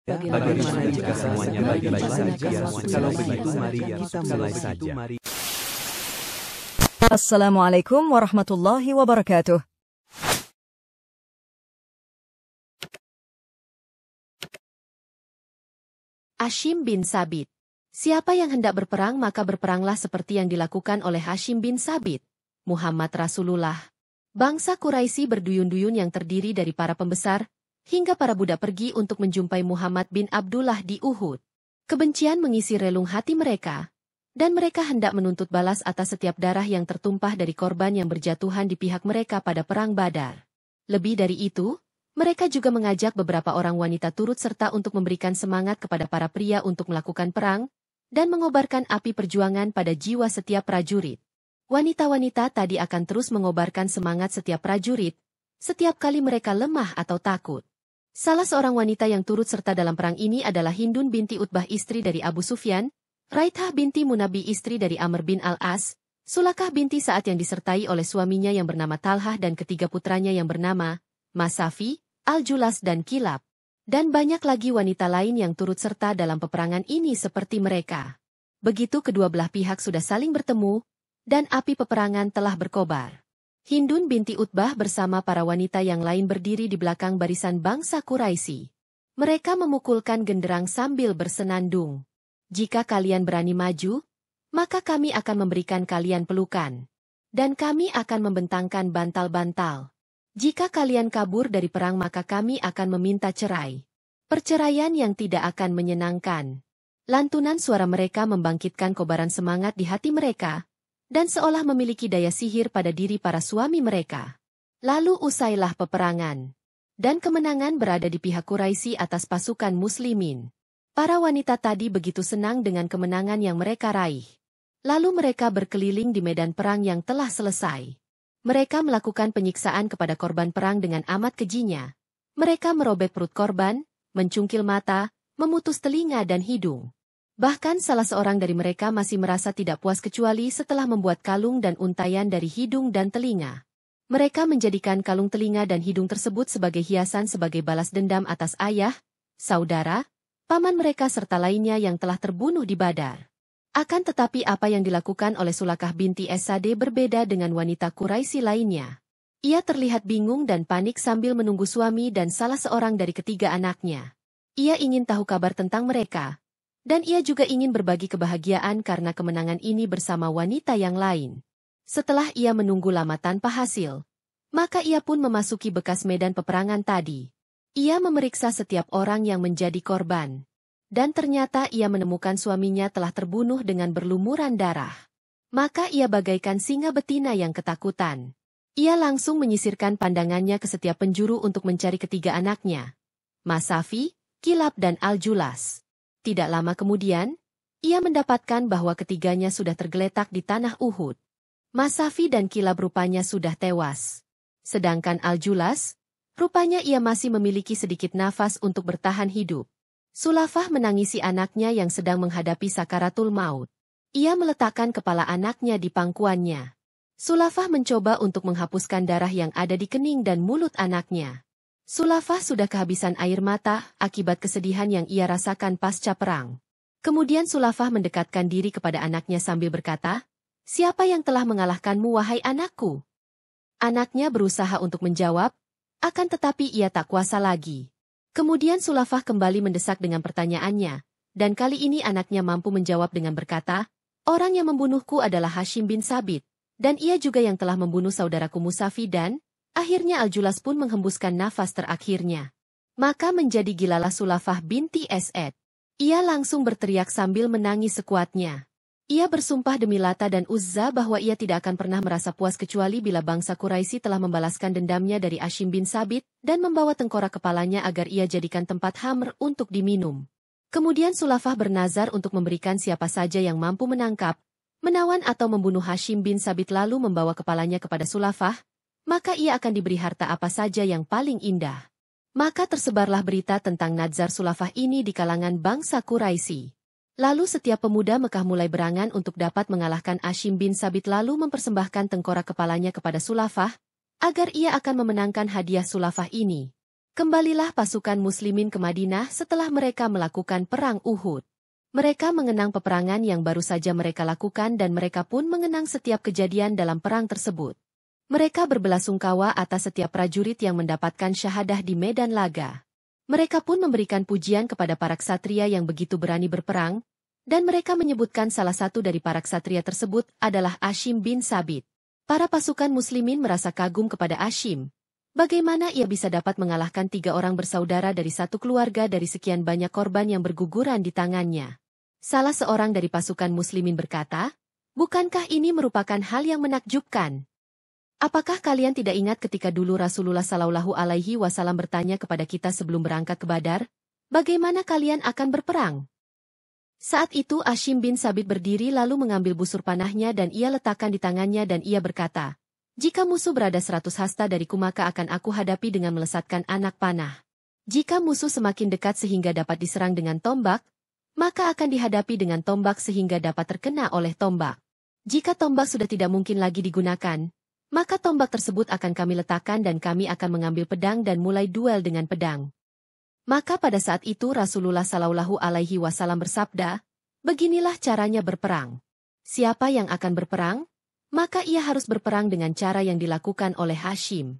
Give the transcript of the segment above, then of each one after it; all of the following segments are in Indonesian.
Bagaimana jika semuanya baik-baik saja? Kalau begitu mari kita mulai saja. Assalamualaikum warahmatullahi wabarakatuh. Hashim bin Sabit. Siapa yang hendak berperang maka berperanglah seperti yang dilakukan oleh Hashim bin Sabit, Muhammad Rasulullah. Bangsa Quraisy berduyun-duyun yang terdiri dari para pembesar, hingga para budak pergi untuk menjumpai Muhammad bin Abdullah di Uhud. Kebencian mengisi relung hati mereka, dan mereka hendak menuntut balas atas setiap darah yang tertumpah dari korban yang berjatuhan di pihak mereka pada Perang Badar. Lebih dari itu, mereka juga mengajak beberapa orang wanita turut serta untuk memberikan semangat kepada para pria untuk melakukan perang, dan mengobarkan api perjuangan pada jiwa setiap prajurit. Wanita-wanita tadi akan terus mengobarkan semangat setiap prajurit, setiap kali mereka lemah atau takut. Salah seorang wanita yang turut serta dalam perang ini adalah Hindun binti Utbah istri dari Abu Sufyan, Raithah binti Munabi istri dari Amr bin Al-As, Sulakah binti Sa'ad yang disertai oleh suaminya yang bernama Talhah dan ketiga putranya yang bernama Masafi, Al-Julas dan Kilab. Dan banyak lagi wanita lain yang turut serta dalam peperangan ini seperti mereka. Begitu kedua belah pihak sudah saling bertemu, dan api peperangan telah berkobar. Hindun binti Utbah bersama para wanita yang lain berdiri di belakang barisan bangsa Quraisy. Mereka memukulkan genderang sambil bersenandung. Jika kalian berani maju, maka kami akan memberikan kalian pelukan. Dan kami akan membentangkan bantal-bantal. Jika kalian kabur dari perang maka kami akan meminta cerai. Perceraian yang tidak akan menyenangkan. Lantunan suara mereka membangkitkan kobaran semangat di hati mereka, dan seolah memiliki daya sihir pada diri para suami mereka. Lalu usailah peperangan. Dan kemenangan berada di pihak Quraisy atas pasukan muslimin. Para wanita tadi begitu senang dengan kemenangan yang mereka raih. Lalu mereka berkeliling di medan perang yang telah selesai. Mereka melakukan penyiksaan kepada korban perang dengan amat kejinya. Mereka merobek perut korban, mencungkil mata, memutus telinga dan hidung. Bahkan salah seorang dari mereka masih merasa tidak puas kecuali setelah membuat kalung dan untayan dari hidung dan telinga. Mereka menjadikan kalung telinga dan hidung tersebut sebagai hiasan sebagai balas dendam atas ayah, saudara, paman mereka serta lainnya yang telah terbunuh di Badar. Akan tetapi apa yang dilakukan oleh Sulakah binti Sa'ad berbeda dengan wanita Quraisy lainnya. Ia terlihat bingung dan panik sambil menunggu suami dan salah seorang dari ketiga anaknya. Ia ingin tahu kabar tentang mereka. Dan ia juga ingin berbagi kebahagiaan karena kemenangan ini bersama wanita yang lain. Setelah ia menunggu lama tanpa hasil, maka ia pun memasuki bekas medan peperangan tadi. Ia memeriksa setiap orang yang menjadi korban. Dan ternyata ia menemukan suaminya telah terbunuh dengan berlumuran darah. Maka ia bagaikan singa betina yang ketakutan. Ia langsung menyisirkan pandangannya ke setiap penjuru untuk mencari ketiga anaknya, Masafi, Kilab dan Al-Julas. Tidak lama kemudian, ia mendapatkan bahwa ketiganya sudah tergeletak di tanah Uhud. Masafi dan Kilab rupanya sudah tewas. Sedangkan Al-Julas, rupanya ia masih memiliki sedikit nafas untuk bertahan hidup. Sulafah menangisi anaknya yang sedang menghadapi sakaratul maut. Ia meletakkan kepala anaknya di pangkuannya. Sulafah mencoba untuk menghapuskan darah yang ada di kening dan mulut anaknya. Sulafah sudah kehabisan air mata akibat kesedihan yang ia rasakan pasca perang. Kemudian Sulafah mendekatkan diri kepada anaknya sambil berkata, "Siapa yang telah mengalahkanmu wahai anakku?" Anaknya berusaha untuk menjawab, akan tetapi ia tak kuasa lagi. Kemudian Sulafah kembali mendesak dengan pertanyaannya, dan kali ini anaknya mampu menjawab dengan berkata, "Orang yang membunuhku adalah Hashim bin Sabit, dan ia juga yang telah membunuh saudaraku Musafi dan..." Akhirnya Al-Julas pun menghembuskan nafas terakhirnya. Maka menjadi gilalah Sulafah binti Sa'ad. Ia langsung berteriak sambil menangis sekuatnya. Ia bersumpah demi Lata dan Uzza bahwa ia tidak akan pernah merasa puas kecuali bila bangsa Quraisy telah membalaskan dendamnya dari Hashim bin Sabit dan membawa tengkorak kepalanya agar ia jadikan tempat khamr untuk diminum. Kemudian Sulafah bernazar untuk memberikan siapa saja yang mampu menangkap, menawan atau membunuh Hashim bin Sabit lalu membawa kepalanya kepada Sulafah, maka ia akan diberi harta apa saja yang paling indah. Maka tersebarlah berita tentang nazar Sulafah ini di kalangan bangsa Quraisy. Lalu setiap pemuda Mekah mulai berangan untuk dapat mengalahkan Hashim bin Sabit lalu mempersembahkan tengkorak kepalanya kepada Sulafah, agar ia akan memenangkan hadiah Sulafah ini. Kembalilah pasukan muslimin ke Madinah setelah mereka melakukan perang Uhud. Mereka mengenang peperangan yang baru saja mereka lakukan dan mereka pun mengenang setiap kejadian dalam perang tersebut. Mereka berbelasungkawa atas setiap prajurit yang mendapatkan syahadah di medan laga. Mereka pun memberikan pujian kepada para ksatria yang begitu berani berperang, dan mereka menyebutkan salah satu dari para ksatria tersebut adalah Hashim bin Sabit. Para pasukan muslimin merasa kagum kepada Hashim. Bagaimana ia bisa dapat mengalahkan 3 orang bersaudara dari satu keluarga dari sekian banyak korban yang berguguran di tangannya. Salah seorang dari pasukan muslimin berkata, "Bukankah ini merupakan hal yang menakjubkan? Apakah kalian tidak ingat ketika dulu Rasulullah Shallallahu Alaihi Wasallam bertanya kepada kita sebelum berangkat ke Badar, bagaimana kalian akan berperang?" Saat itu Hashim bin Sabit berdiri lalu mengambil busur panahnya dan ia letakkan di tangannya dan ia berkata, "Jika musuh berada 100 hasta dariku maka akan aku hadapi dengan melesatkan anak panah. Jika musuh semakin dekat sehingga dapat diserang dengan tombak, maka akan dihadapi dengan tombak sehingga dapat terkena oleh tombak. Jika tombak sudah tidak mungkin lagi digunakan, maka tombak tersebut akan kami letakkan dan kami akan mengambil pedang dan mulai duel dengan pedang." Maka pada saat itu Rasulullah Shallallahu Alaihi Wasallam bersabda, "Beginilah caranya berperang. Siapa yang akan berperang? Maka ia harus berperang dengan cara yang dilakukan oleh Hashim."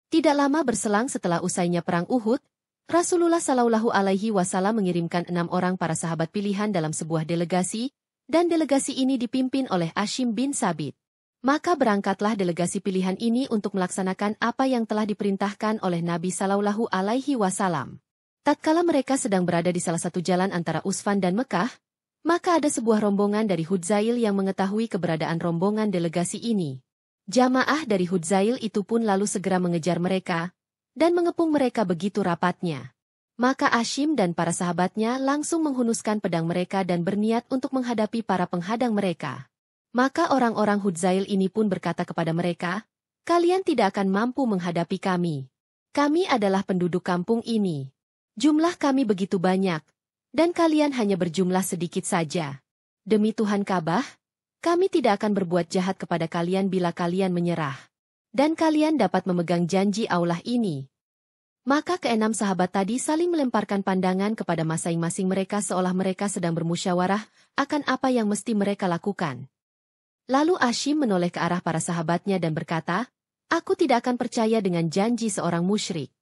Tidak lama berselang setelah usainya perang Uhud, Rasulullah Shallallahu Alaihi Wasallam mengirimkan 6 orang para sahabat pilihan dalam sebuah delegasi, dan delegasi ini dipimpin oleh Hashim bin Sabit. Maka berangkatlah delegasi pilihan ini untuk melaksanakan apa yang telah diperintahkan oleh Nabi Shallallahu Alaihi Wasallam. Tatkala mereka sedang berada di salah satu jalan antara Usfan dan Mekah, maka ada sebuah rombongan dari Hudzail yang mengetahui keberadaan rombongan delegasi ini. Jamaah dari Hudzail itu pun lalu segera mengejar mereka, dan mengepung mereka begitu rapatnya. Maka Hashim dan para sahabatnya langsung menghunuskan pedang mereka dan berniat untuk menghadapi para penghadang mereka. Maka orang-orang Hudzail ini pun berkata kepada mereka, "Kalian tidak akan mampu menghadapi kami. Kami adalah penduduk kampung ini. Jumlah kami begitu banyak, dan kalian hanya berjumlah sedikit saja. Demi Tuhan Ka'bah, kami tidak akan berbuat jahat kepada kalian bila kalian menyerah. Dan kalian dapat memegang janji Allah ini." Maka keenam sahabat tadi saling melemparkan pandangan kepada masing-masing mereka seolah mereka sedang bermusyawarah akan apa yang mesti mereka lakukan. Lalu Hashim menoleh ke arah para sahabatnya dan berkata, "Aku tidak akan percaya dengan janji seorang musyrik."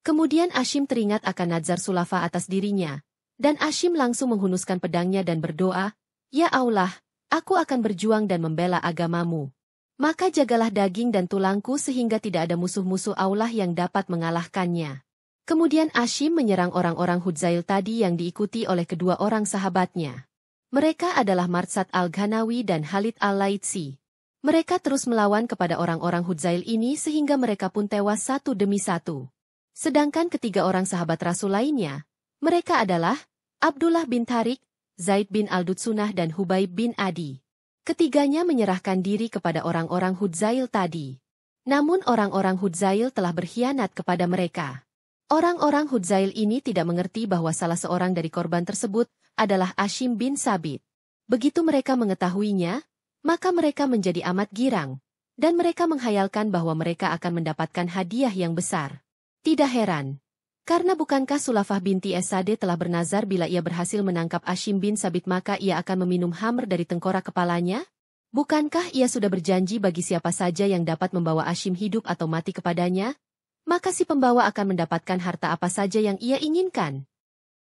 Kemudian Hashim teringat akan nazar Sulafa atas dirinya, dan Hashim langsung menghunuskan pedangnya dan berdoa, "Ya Allah, aku akan berjuang dan membela agamamu. Maka jagalah daging dan tulangku sehingga tidak ada musuh-musuh Allah yang dapat mengalahkannya." Kemudian Hashim menyerang orang-orang Hudzail tadi yang diikuti oleh kedua orang sahabatnya. Mereka adalah Marsad al-Ghanawi dan Khalid al-Laitsi. Mereka terus melawan kepada orang-orang Hudzail ini sehingga mereka pun tewas satu demi satu. Sedangkan ketiga orang sahabat Rasul lainnya, mereka adalah Abdullah bin Tariq, Zaid bin al-Dutsunah dan Hubaib bin Adi. Ketiganya menyerahkan diri kepada orang-orang Hudzail tadi. Namun orang-orang Hudzail telah berkhianat kepada mereka. Orang-orang Hudzail ini tidak mengerti bahwa salah seorang dari korban tersebut adalah Hashim bin Sabit. Begitu mereka mengetahuinya, maka mereka menjadi amat girang, dan mereka menghayalkan bahwa mereka akan mendapatkan hadiah yang besar. Tidak heran, karena bukankah Sulafah binti Esade telah bernazar bila ia berhasil menangkap Hashim bin Sabit maka ia akan meminum khamr dari tengkorak kepalanya? Bukankah ia sudah berjanji bagi siapa saja yang dapat membawa Hashim hidup atau mati kepadanya? Maka si pembawa akan mendapatkan harta apa saja yang ia inginkan.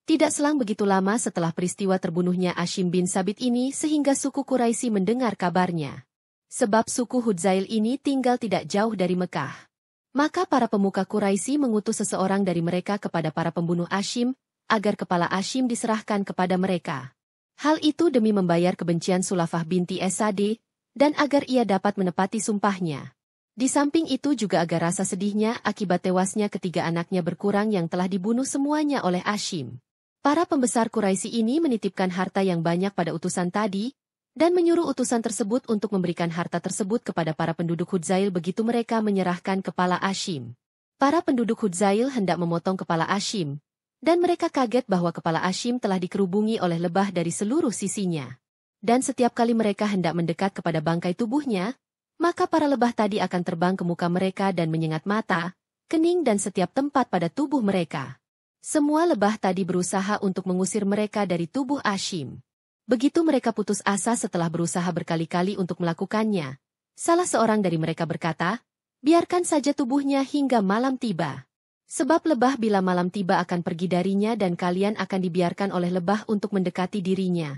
Tidak selang begitu lama setelah peristiwa terbunuhnya Hashim bin Sabit ini sehingga suku Quraisy mendengar kabarnya. Sebab suku Hudzail ini tinggal tidak jauh dari Mekah. Maka para pemuka Quraisy mengutus seseorang dari mereka kepada para pembunuh Hashim, agar kepala Hashim diserahkan kepada mereka. Hal itu demi membayar kebencian Sulafah binti Esade, dan agar ia dapat menepati sumpahnya. Di samping itu juga agar rasa sedihnya akibat tewasnya ketiga anaknya berkurang yang telah dibunuh semuanya oleh Hashim. Para pembesar Quraisy ini menitipkan harta yang banyak pada utusan tadi, dan menyuruh utusan tersebut untuk memberikan harta tersebut kepada para penduduk Hudzail begitu mereka menyerahkan kepala Hashim. Para penduduk Hudzail hendak memotong kepala Hashim, dan mereka kaget bahwa kepala Hashim telah dikerubungi oleh lebah dari seluruh sisinya. Dan setiap kali mereka hendak mendekat kepada bangkai tubuhnya, maka para lebah tadi akan terbang ke muka mereka dan menyengat mata, kening dan setiap tempat pada tubuh mereka. Semua lebah tadi berusaha untuk mengusir mereka dari tubuh Hashim. Begitu mereka putus asa setelah berusaha berkali-kali untuk melakukannya, salah seorang dari mereka berkata, biarkan saja tubuhnya hingga malam tiba. Sebab lebah bila malam tiba akan pergi darinya dan kalian akan dibiarkan oleh lebah untuk mendekati dirinya.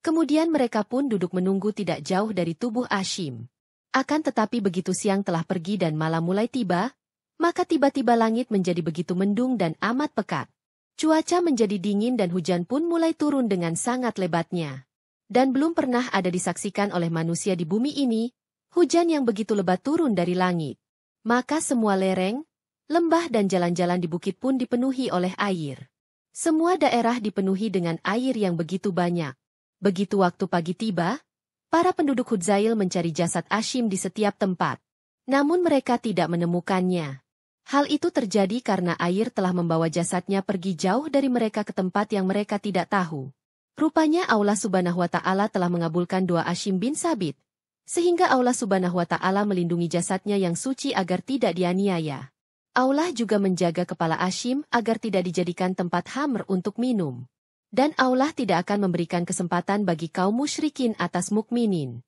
Kemudian mereka pun duduk menunggu tidak jauh dari tubuh Hashim. Akan tetapi begitu siang telah pergi dan malam mulai tiba, maka tiba-tiba langit menjadi begitu mendung dan amat pekat. Cuaca menjadi dingin dan hujan pun mulai turun dengan sangat lebatnya. Dan belum pernah ada disaksikan oleh manusia di bumi ini, hujan yang begitu lebat turun dari langit. Maka semua lereng, lembah dan jalan-jalan di bukit pun dipenuhi oleh air. Semua daerah dipenuhi dengan air yang begitu banyak. Begitu waktu pagi tiba, para penduduk Hudzail mencari jasad Hashim di setiap tempat. Namun mereka tidak menemukannya. Hal itu terjadi karena air telah membawa jasadnya pergi jauh dari mereka ke tempat yang mereka tidak tahu. Rupanya Allah Subhanahu wa Ta'ala telah mengabulkan doa Hashim bin Sabit, sehingga Allah Subhanahu wa Ta'ala melindungi jasadnya yang suci agar tidak dianiaya. Allah juga menjaga kepala Hashim agar tidak dijadikan tempat khamr untuk minum. Dan Allah tidak akan memberikan kesempatan bagi kaum musyrikin atas mukminin.